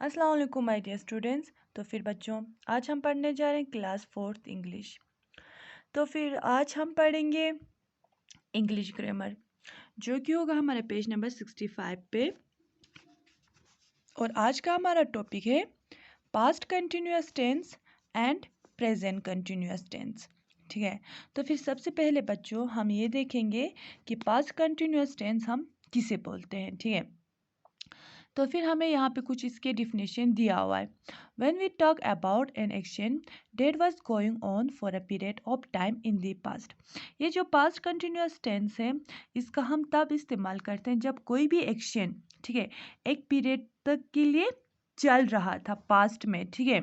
अस्सलाम वालेकुम my dear students. तो फिर बच्चों, आज हम पढ़ने जा रहे हैं क्लास 4th इंग्लिश। तो फिर आज हम पढ़ेंगे इंग्लिश ग्रामर, जो कि होगा हमारे पेज नंबर 65 पे। और आज का हमारा टॉपिक है past continuous tense and present continuous tense. ठीक है, तो फिर सबसे पहले बच्चों हम ये देखेंगे कि पास्ट कंटिन्यूअस टेंस हम किसे बोलते हैं। ठीक है, तो फिर हमें यहाँ पे कुछ इसके डिफिनेशन दिया हुआ है। When we talk about an action that was going on for a period of time in the past. ये जो पास्ट कंटिन्यूअस टेंस है, इसका हम तब इस्तेमाल करते हैं जब कोई भी एक्शन, ठीक है, एक पीरियड तक के लिए चल रहा था पास्ट में। ठीक है,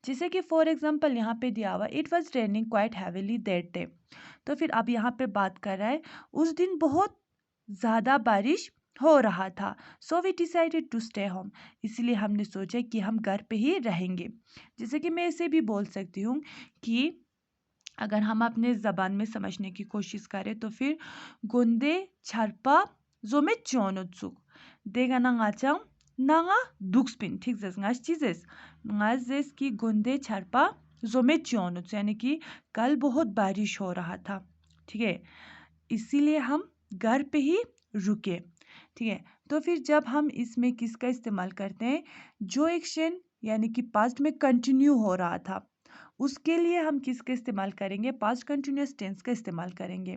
जैसे कि फॉर एग्जाम्पल यहाँ पे दिया हुआ it was raining quite heavily that day. तो फिर अब यहाँ पे बात कर रहा है उस दिन बहुत ज़्यादा बारिश हो रहा था, so we decided to stay home. इसलिए हमने सोचा कि हम घर पे ही रहेंगे। जैसे कि मैं इसे भी बोल सकती हूँ कि अगर हम अपने ज़बान में समझने की कोशिश करें तो फिर गोंदे छरपा जो में चौनुत्सुक देगा नांगाचांग नांगा दुक्सपिन। ठीक है, ngaज चीजेस ngaज की गोंदे छरपा जो में चौनुत्सुक, यानी कि कल बहुत बारिश हो रहा था। ठीक है, इसीलिए हम घर पे ही रुके। ठीक है, तो फिर जब हम इसमें किसका इस्तेमाल करते हैं, जो एक्शन यानी कि पास्ट में कंटिन्यू हो रहा था, उसके लिए हम किसका इस्तेमाल करेंगे, पास्ट कंटिन्यूअस टेंस का इस्तेमाल करेंगे।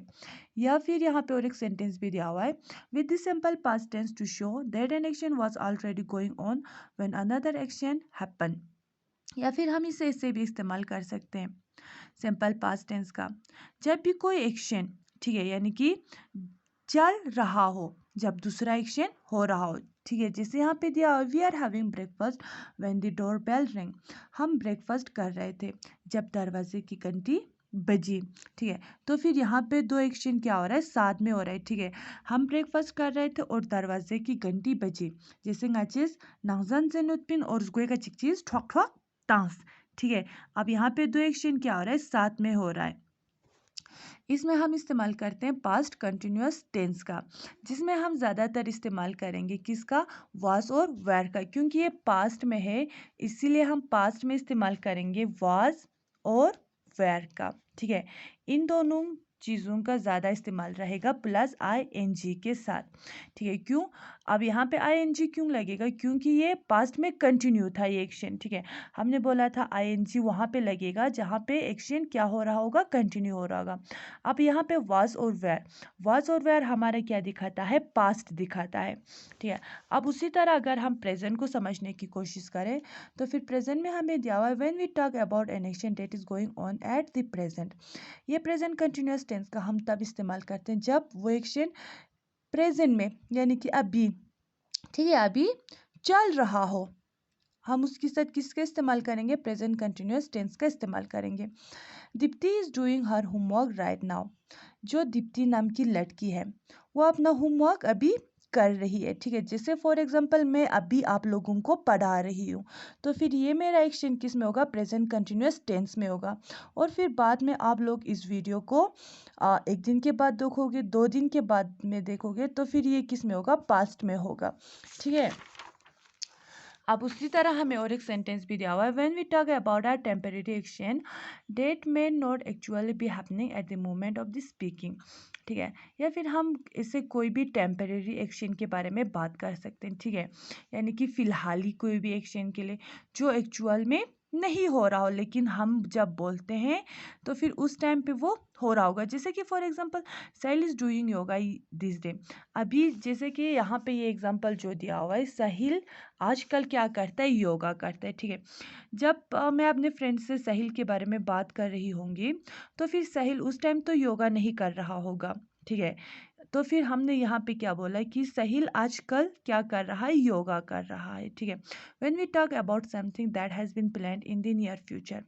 या फिर यहाँ पे और एक सेंटेंस भी दिया हुआ है, with the simple past tense to show that an action was already going on when another action happen. या फिर हम इसे भी इस्तेमाल कर सकते हैं सिंपल पास्ट टेंस का, जब भी कोई एक्शन, ठीक है, यानी कि चल रहा हो, जब दूसरा एक्शन हो रहा हो। ठीक है, जैसे यहाँ पे दिया we are having breakfast when the door bell ring. हम ब्रेकफास्ट कर रहे थे जब दरवाजे की घंटी बजी। ठीक है, तो फिर यहाँ पे दो एक्शन क्या हो रहा है, साथ में हो रहा है। ठीक है, हम ब्रेकफास्ट कर रहे थे और दरवाजे की घंटी बजी। जैसे ngaches नाजन से नुतपिन और उसको का चिकचीज ठोक ठोक तांस। ठीक है, अब यहाँ पे दो एक्शन क्या हो रहा है, साथ में हो रहा है। इसमें हम इस्तेमाल करते हैं पास्ट कंटिन्यूअस टेंस का, जिसमें हम ज़्यादातर इस्तेमाल करेंगे किसका, वाज और वेर का, क्योंकि ये पास्ट में है, इसीलिए हम पास्ट में इस्तेमाल करेंगे वाज और वेर का। ठीक है, इन दोनों चीज़ों का ज़्यादा इस्तेमाल रहेगा प्लस ING के साथ। ठीक है, क्यों, अब यहाँ पे ING क्यों लगेगा, क्योंकि ये पास्ट में कंटिन्यू था ये एक्शन। ठीक है, हमने बोला था ING वहाँ पे लगेगा जहाँ पे एक्शन क्या हो रहा होगा, कंटिन्यू हो रहा होगा। अब यहाँ पे वाज और वेर हमारा क्या दिखाता है, पास्ट दिखाता है। ठीक है, अब उसी तरह अगर हम प्रेजेंट को समझने की कोशिश करें तो फिर प्रेजेंट में हमें दिया हुआ है when we talk about an action that is going on at the present. ये प्रेजेंट कंटिन्यूअस टेंस का हम तब इस्तेमाल करते हैं जब वो एक्शन प्रेजेंट में, यानी कि अभी, ठीक है, अभी चल रहा हो, हम उसके साथ किसका इस्तेमाल करेंगे, प्रेजेंट कंटिन्यूअस टेंस का इस्तेमाल करेंगे। Deepti is doing her homework right now. जो दीप्ति नाम की लड़की है वो अपना होमवर्क अभी कर रही है। ठीक है, जैसे फॉर एग्जांपल मैं अभी आप लोगों को पढ़ा रही हूँ, तो फिर ये मेरा एक्शन किस में होगा, प्रेजेंट कंटिन्यूअस टेंस में होगा। और फिर बाद में आप लोग इस वीडियो को एक दिन के बाद देखोगे, 2 दिन के बाद में देखोगे, तो फिर ये किस में होगा, पास्ट में होगा। ठीक है, अब उसी तरह हमें और एक सेंटेंस भी दिया हुआ है, when we talk about our temporary action that may not actually be happening at the moment of the speaking. ठीक है, या फिर हम इससे कोई भी टेम्परेरी एक्शन के बारे में बात कर सकते हैं। ठीक है, यानी कि फिलहाल ही कोई भी एक्शन के लिए जो एक्चुअल में नहीं हो रहा हो, लेकिन हम जब बोलते हैं तो फिर उस टाइम पे वो हो रहा होगा। जैसे कि for example Sahil is doing yoga this day. अभी जैसे कि यहाँ पे ये एग्जांपल जो दिया हुआ है, साहिल आजकल क्या करता है, योगा करता है। ठीक है, जब मैं अपने फ्रेंड से साहिल के बारे में बात कर रही होंगी तो फिर साहिल उस टाइम तो योगा नहीं कर रहा होगा। ठीक है, तो फिर हमने यहाँ पे क्या बोला है कि साहिल आजकल क्या कर रहा है, योगा कर रहा है। ठीक है, when we talk about something that has been planned in the near future,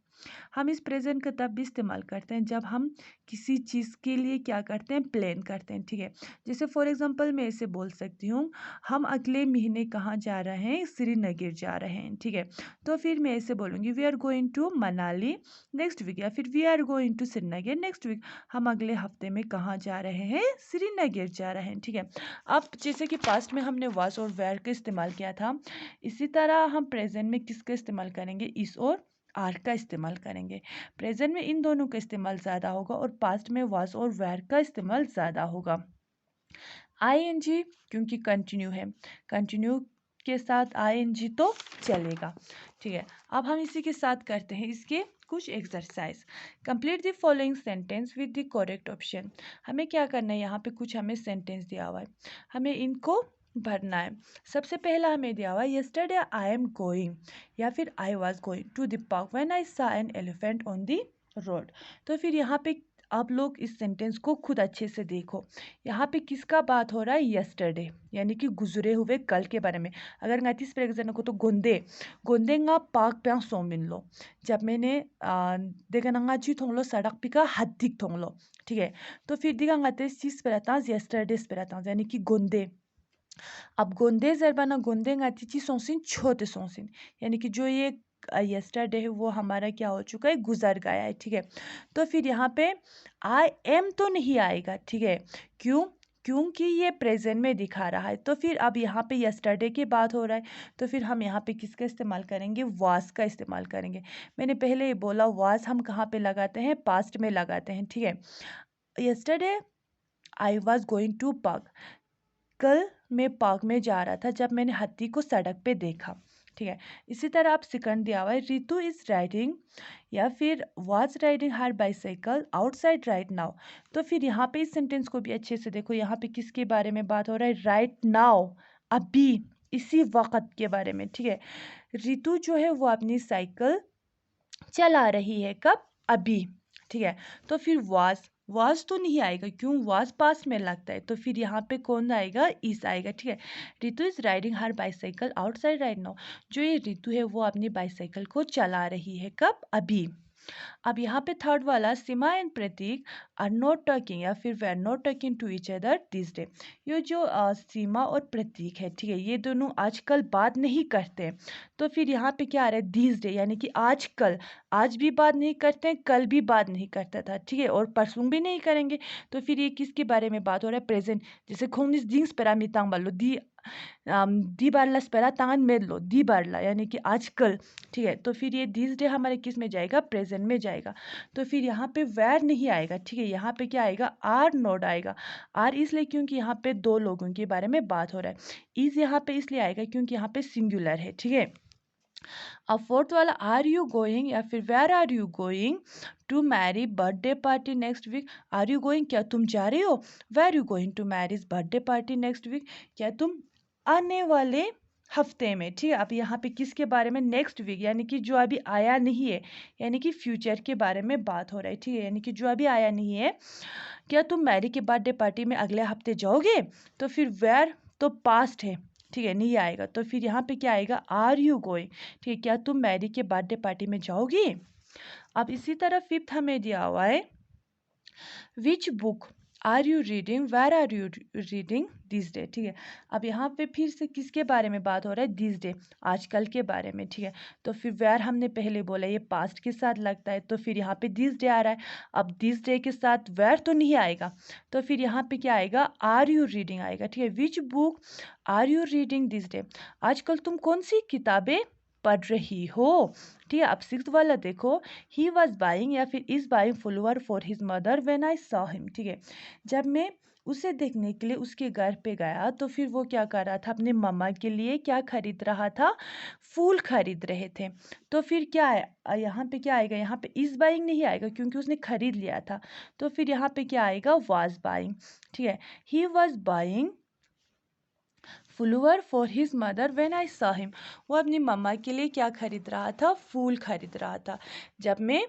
हम इस प्रेजेंट का तब भी इस्तेमाल करते हैं जब हम किसी चीज़ के लिए क्या करते हैं, प्लान करते हैं, ठीक है। जैसे फॉर एग्जांपल मैं इसे बोल सकती हूँ, हम अगले महीने कहाँ जा रहे हैं, श्रीनगर जा रहे हैं, ठीक है। तो फिर मैं इसे बोलूँगी we are going to Manali next week, या फिर we are going to Srinagar next week. हम अगले हफ्ते में कहाँ जा रहे हैं, श्रीनगर जा रहे हैं, ठीक है। अब जैसे कि पास्ट में हमने वाज और वेयर का इस्तेमाल किया था, इसी तरह हम प्रेजेंट में किसका इस्तेमाल करेंगे, इस और आर का इस्तेमाल करेंगे। प्रेजेंट में इन दोनों का इस्तेमाल ज़्यादा होगा और पास्ट में वाज और वेयर का इस्तेमाल ज़्यादा होगा। आईएनजी क्योंकि कंटिन्यू है, कंटिन्यू के साथ आईएनजी तो चलेगा, ठीक है। अब हम इसी के साथ करते हैं इसके कुछ exercise. Complete the following sentence with the correct option. हमें क्या करना है, यहाँ पे कुछ हमें सेंटेंस दिया हुआ है, हमें इनको भरना है। सबसे पहला हमें दिया हुआ है यस्टरडे आई एम गोइंग या फिर I was going to the park when I saw an elephant on the road. तो फिर यहाँ पे आप लोग इस सेंटेंस को खुद अच्छे से देखो। यहाँ पे किसका बात हो रहा है, यस्टरडे यानी कि गुजरे हुए कल के बारे में। अगर ngati's for example को तो गोंदे nga पार्क पे सो मिन लो, जब मैंने देखा नंगा जी थोंगलो सड़क पे का हद्दिक थोंगलो, ठीक है। तो फिर दिखा ngati's चीज पर आता है यस्टरडेज पर आता है यानी कि गोंदे। अब गोंदे जरबाना गोंदे ngati ची सोंसिन छोटे सोंसिन, यानी कि जो ये यस्टरडे है वो हमारा क्या हो चुका है, गुजर गया है, ठीक है। तो फिर यहाँ पे आई एम तो नहीं आएगा, ठीक है। क्यों, क्योंकि ये प्रेजेंट में दिखा रहा है। तो फिर अब यहाँ पे यस्टरडे की बात हो रहा है, तो फिर हम यहाँ पे किसका इस्तेमाल करेंगे, वाज का इस्तेमाल करेंगे। मैंने पहले ही बोला वाज हम कहाँ पे लगाते हैं, पास्ट में लगाते हैं, ठीक है। Yesterday I was going to park, कल मैं पार्क में जा रहा था जब मैंने हाथी को सड़क पे देखा, ठीक है। इसी तरह आप सेकंड दिया हुआ है रितु इज राइडिंग या फिर was riding her bicycle outside right now. तो फिर यहाँ पे इस सेंटेंस को भी अच्छे से देखो, यहाँ पे किसके बारे में बात हो रहा है, राइट नाउ, अभी इसी वक्त के बारे में, ठीक है। रितु जो है वो अपनी साइकिल चला रही है, कब, अभी, ठीक है। तो फिर वाज तो नहीं आएगा, क्यों, वाज पास में लगता है। तो फिर यहाँ पे कौन आएगा, इस आएगा, ठीक है। Ritu is riding her bicycle outside right now, जो ये रितु है वो अपनी बाइसाइकिल को चला रही है, कब, अभी। अब यहाँ पे थर्ड वाला Seema and Prateek are not talking या फिर they are not talking to each other this day. ये जो सीमा और प्रतीक है, ठीक है, ये दोनों आजकल बात नहीं करते। तो फिर यहाँ पे क्या आ रहा है, दिस डे यानी कि आजकल, आज भी बात नहीं करते हैं, कल भी बात नहीं करता था, ठीक है, और परसों भी नहीं करेंगे। तो फिर ये किसके बारे में बात हो रहा है, प्रेजेंट। जैसे खोनिस दिंग्स पेरामितांग बालो दी दी बारला स्पेरा तांगन में लो दी बारला यानी कि आजकल, ठीक है। तो फिर ये दिस डे हमारे किस में जाएगा, प्रेजेंट में जाएगा। तो फिर यहाँ पे वेर नहीं आएगा, ठीक है, यहाँ पे क्या आएगा, आर नोट आएगा। आर इसलिए क्योंकि यहाँ पे दो लोगों के बारे में बात हो रहा है। इज यहाँ पे इसलिए आएगा क्योंकि यहाँ पे सिंगुलर है, ठीक है। अब फोर्थ वाला आर यू गोइंग या फिर where are you going to Mary birthday party next week. Are you going, क्या तुम जा रहे हो, were you going to Mary's birthday party next week, क्या तुम आने वाले हफ्ते में, ठीक है। अब यहाँ पे किसके बारे में, नेक्स्ट वीक यानी कि जो अभी आया नहीं है, यानी कि फ्यूचर के बारे में बात हो रहा है, ठीक है, यानी कि जो अभी आया नहीं है। क्या तुम मैरी के बर्थडे पार्टी में अगले हफ्ते जाओगे। तो फिर वेयर तो पास्ट है, ठीक है, नहीं आएगा। तो फिर यहाँ पे क्या आएगा, आर यू गोइंग, ठीक है, क्या तुम मैरी के बर्थडे पार्टी में जाओगी। अब इसी तरह फिफ्थ हमें दिया हुआ है which book are you reading, where are you reading this day, ठीक है। अब यहाँ पे फिर से किसके बारे में बात हो रहा है, दिस डे, आजकल के बारे में, ठीक है। तो फिर वेर हमने पहले बोला ये पास्ट के साथ लगता है, तो फिर यहाँ पे दिस डे आ रहा है। अब दिस डे के साथ वेर तो नहीं आएगा, तो फिर यहाँ पे क्या आएगा, आर यू रीडिंग आएगा, ठीक है। Which book are you reading this day, आजकल तुम कौन सी किताबें पढ़ रही हो, ठीक है। अब सिक्स्थ वाला देखो, ही वॉज बाइंग या फिर is buying flower for his mother when I saw him, ठीक है। जब मैं उसे देखने के लिए उसके घर पे गया तो फिर वो क्या कर रहा था, अपने मम्मा के लिए क्या खरीद रहा था, फूल खरीद रहे थे। तो फिर क्या है, यहाँ पे क्या आएगा, यहाँ पे इज बाइंग नहीं आएगा क्योंकि उसने खरीद लिया था। तो फिर यहाँ पे क्या आएगा, वाज बाइंग, ठीक है। He was buying flower for his mother when I saw him, वो अपनी मम्मा के लिए क्या खरीद रहा था, फूल खरीद रहा था जब मैं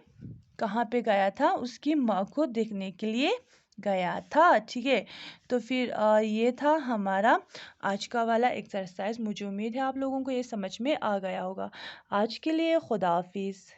कहाँ पे गया था, उसकी माँ को देखने के लिए गया था, ठीक है। तो फिर ये था हमारा आज का वाला एक्सरसाइज। मुझे उम्मीद है आप लोगों को ये समझ में आ गया होगा। आज के लिए खुदा हाफिज़।